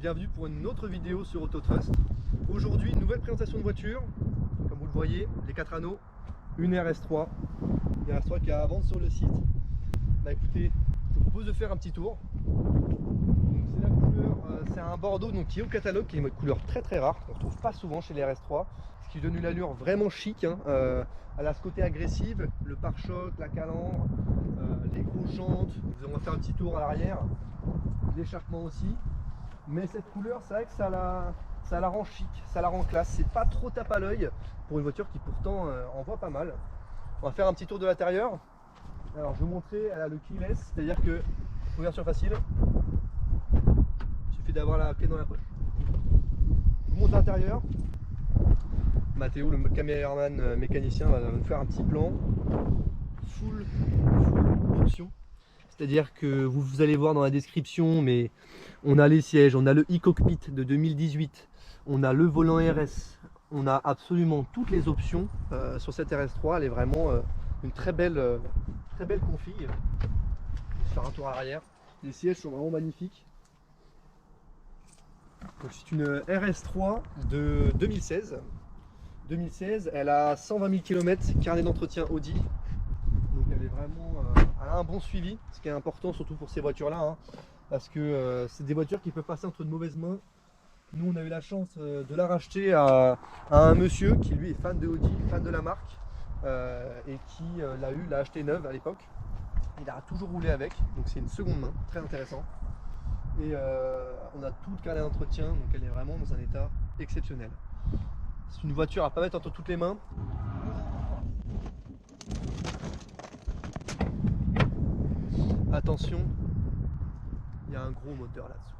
bienvenue pour une autre vidéo sur Autotrust. Aujourd'hui, une nouvelle présentation de voiture. Comme vous le voyez, les 4 anneaux, une RS3. Une RS3 qui est à vendre sur le site. Bah écoutez, je vous propose de faire un petit tour. C'est la couleur, c'est un bordeaux donc, qui est au catalogue, qui est une couleur très rare, qu'on ne retrouve pas souvent chez les RS3. Ce qui donne une allure vraiment chic. Elle a ce côté agressif, le pare-choc, la calandre, les grosses jantes. On va faire un petit tour à l'arrière, l'échappement aussi. Mais cette couleur, c'est vrai que ça la rend chic, ça la rend classe. C'est pas trop tape à l'œil pour une voiture qui pourtant en voit pas mal. On va faire un petit tour de l'intérieur. Alors je vais vous montrer, elle a le keyless, c'est-à-dire que ouverture facile. Il suffit d'avoir la clé dans la poche. Je vous montre l'intérieur. Mathéo, le caméraman mécanicien, va nous faire un petit plan. Full option. C'est-à-dire que vous allez voir dans la description, mais on a les sièges, on a le e-cockpit de 2018, on a le volant RS, on a absolument toutes les options sur cette RS3. Elle est vraiment une très belle config. Je vais faire un tour à l'arrière. Les sièges sont vraiment magnifiques. C'est une RS3 de 2016. 2016, elle a 120 000 km, carnet d'entretien Audi. Donc elle est vraiment, elle a un bon suivi, ce qui est important surtout pour ces voitures-là, parce que c'est des voitures qui peuvent passer entre de mauvaises mains. Nous, on a eu la chance de la racheter à un monsieur qui lui est fan de Audi, fan de la marque, et qui l'a acheté neuve à l'époque. Il a toujours roulé avec, donc c'est une seconde main, très intéressant. Et on a tout le carnet d'entretien, donc elle est vraiment dans un état exceptionnel. C'est une voiture à ne pas mettre entre toutes les mains. Attention, il y a un gros moteur là-dessous.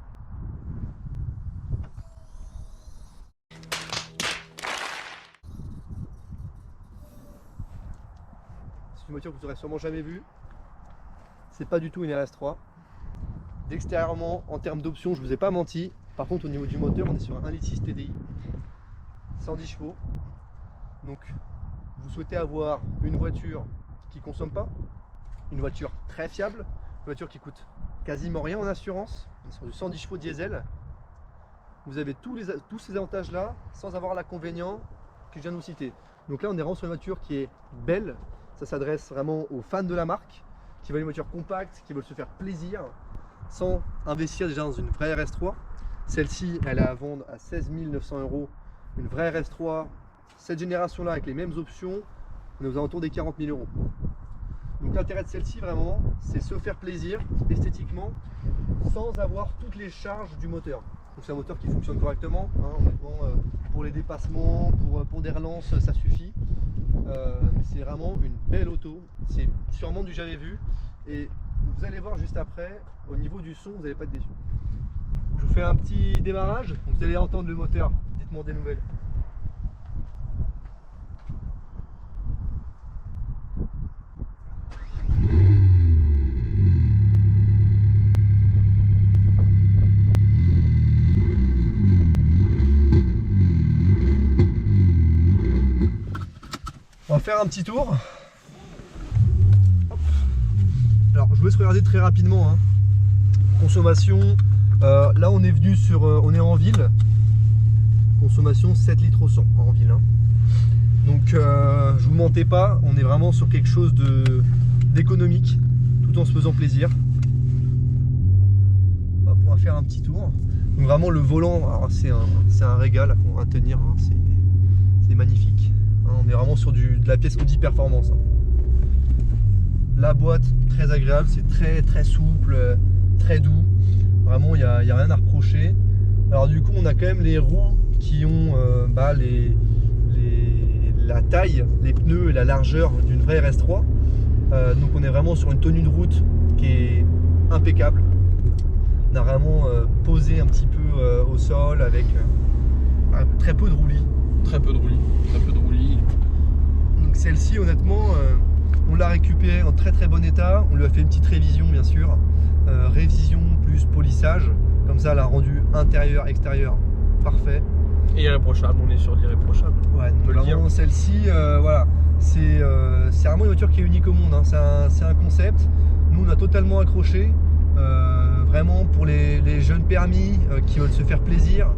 C'est une voiture que vous n'aurez sûrement jamais vue. C'est pas du tout une RS3. D'extérieurement, en termes d'options, je ne vous ai pas menti. Par contre, au niveau du moteur, on est sur un 1.6 TDI. 110 chevaux. Donc, vous souhaitez avoir une voiture qui ne consomme pas, une voiture très fiable, une voiture qui coûte quasiment rien en assurance, sur du 110 chevaux diesel. Vous avez tous ces avantages là sans avoir l'inconvénient que je viens de vous citer. Donc là on est vraiment sur une voiture qui est belle, ça s'adresse vraiment aux fans de la marque, qui veulent une voiture compacte, qui veulent se faire plaisir sans investir déjà dans une vraie RS3. Celle-ci elle est à vendre à 16 900 €, une vraie RS3, cette génération là avec les mêmes options, on est aux alentours des 40 000 €. Donc l'intérêt de celle-ci vraiment, c'est se faire plaisir esthétiquement sans avoir toutes les charges du moteur. Donc c'est un moteur qui fonctionne correctement, honnêtement, pour les dépassements, pour des relances, ça suffit. C'est vraiment une belle auto, c'est sûrement du jamais vu. Et vous allez voir juste après, au niveau du son, vous n'allez pas être déçu. Je vous fais un petit démarrage, vous allez entendre le moteur, dites-moi des nouvelles. On va faire un petit tour. Hop. Alors je vous laisse regarder très rapidement. Consommation, là on est venu sur, on est en ville. Consommation 7 litres au 100 en ville. Donc je vous mentais pas, on est vraiment sur quelque chose d'économique, tout en se faisant plaisir. Hop, on va faire un petit tour. Donc vraiment le volant, c'est un régal à tenir, c'est magnifique. On est vraiment sur de la pièce Audi Performance. La boîte très agréable, c'est très souple, très doux. Vraiment, il n'y a rien à reprocher. Alors du coup, on a quand même les roues qui ont la taille, les pneus et la largeur d'une vraie RS3. Donc on est vraiment sur une tenue de route qui est impeccable. On a vraiment posé un petit peu au sol avec très peu de roulis. Très peu de roulis. Donc celle-ci honnêtement on l'a récupérée en très bon état, on lui a fait une petite révision bien sûr, révision plus polissage, comme ça elle a rendu intérieur, extérieur parfait. Et irréprochable, on est sur l'irréprochable. Ouais, donc vraiment celle-ci, voilà, c'est vraiment une voiture qui est unique au monde, c'est un concept, nous on a totalement accroché Vraiment pour les jeunes permis qui veulent se faire plaisir.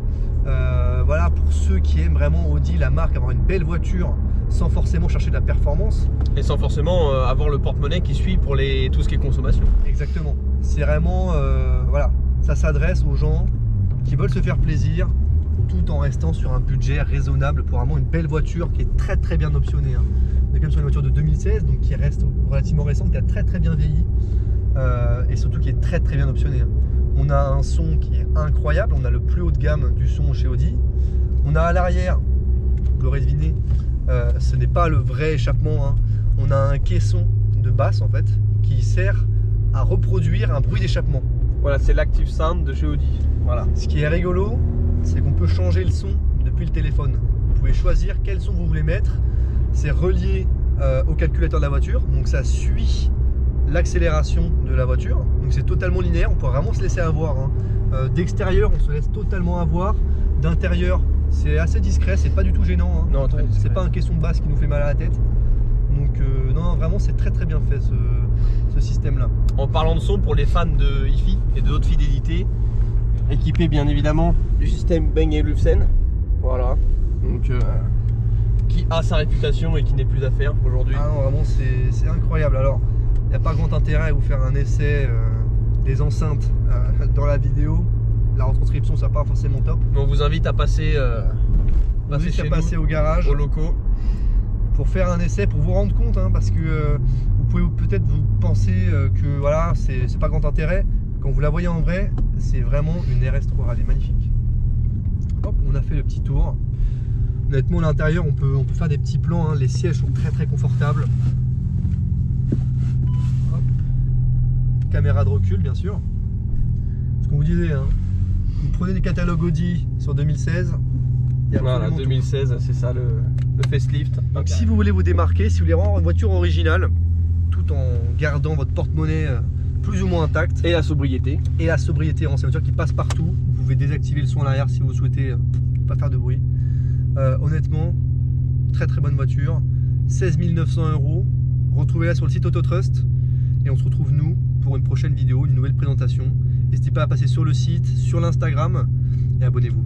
Voilà, pour ceux qui aiment vraiment Audi, la marque, avoir une belle voiture sans forcément chercher de la performance. Et sans forcément avoir le porte-monnaie qui suit pour tout ce qui est consommation. Exactement. C'est vraiment, voilà, ça s'adresse aux gens qui veulent se faire plaisir tout en restant sur un budget raisonnable pour vraiment une belle voiture qui est très bien optionnée. Hein. On est quand même sur une voiture de 2016, donc qui reste relativement récente, qui a très bien vieilli et surtout qui est très bien optionnée. Hein. On a un son qui est incroyable, on a le plus haut de gamme du son chez Audi. On a à l'arrière, vous l'aurez deviné, ce n'est pas le vrai échappement, hein. On a un caisson de basse en fait qui sert à reproduire un bruit d'échappement. Voilà, c'est l'Active Sound de chez Audi. Voilà. Ce qui est rigolo, c'est qu'on peut changer le son depuis le téléphone. Vous pouvez choisir quel son vous voulez mettre. C'est relié au calculateur de la voiture, donc ça suit l'accélération de la voiture. Donc c'est totalement linéaire, on peut vraiment se laisser avoir. Hein. D'extérieur, on se laisse totalement avoir. D'intérieur, c'est assez discret, c'est pas du tout gênant. Hein. Non, très discret. C'est pas un caisson de basse qui nous fait mal à la tête. Donc non, vraiment c'est très bien fait ce système là. En parlant de son, pour les fans de hi-fi et de haute fidélité, équipé bien évidemment du système Bang & Olufsen. Voilà. Donc qui a sa réputation et qui n'est plus à faire aujourd'hui. Ah non, vraiment c'est incroyable. Alors, il n'y a pas grand intérêt à vous faire un essai des enceintes dans la vidéo. La retranscription sera pas forcément top. Mais on vous invite à passer, passer au garage, aux locaux, pour faire un essai, pour vous rendre compte, hein, parce que vous pouvez peut-être vous penser que voilà, c'est pas grand intérêt. Quand vous la voyez en vrai, c'est vraiment une RS3, elle est magnifique. Hop, on a fait le petit tour. Honnêtement, l'intérieur, on peut faire des petits plans, hein. Les sièges sont très confortables. Hop. Caméra de recul, bien sûr. Ce qu'on vous disait, hein. Vous prenez des catalogues Audi sur 2016. Voilà, 2016, c'est ça le facelift. Donc si vous voulez vous démarquer, si vous voulez avoir une voiture originale, tout en gardant votre porte-monnaie plus ou moins intact. Et la sobriété. Et la sobriété, c'est une voiture qui passe partout. Vous pouvez désactiver le son à l'arrière si vous souhaitez pas faire de bruit. Honnêtement, très bonne voiture. 16 900 €. Retrouvez-la sur le site Autotrust. Et on se retrouve nous pour une prochaine vidéo, une nouvelle présentation. N'hésitez pas à passer sur le site, sur l'Instagram et abonnez-vous.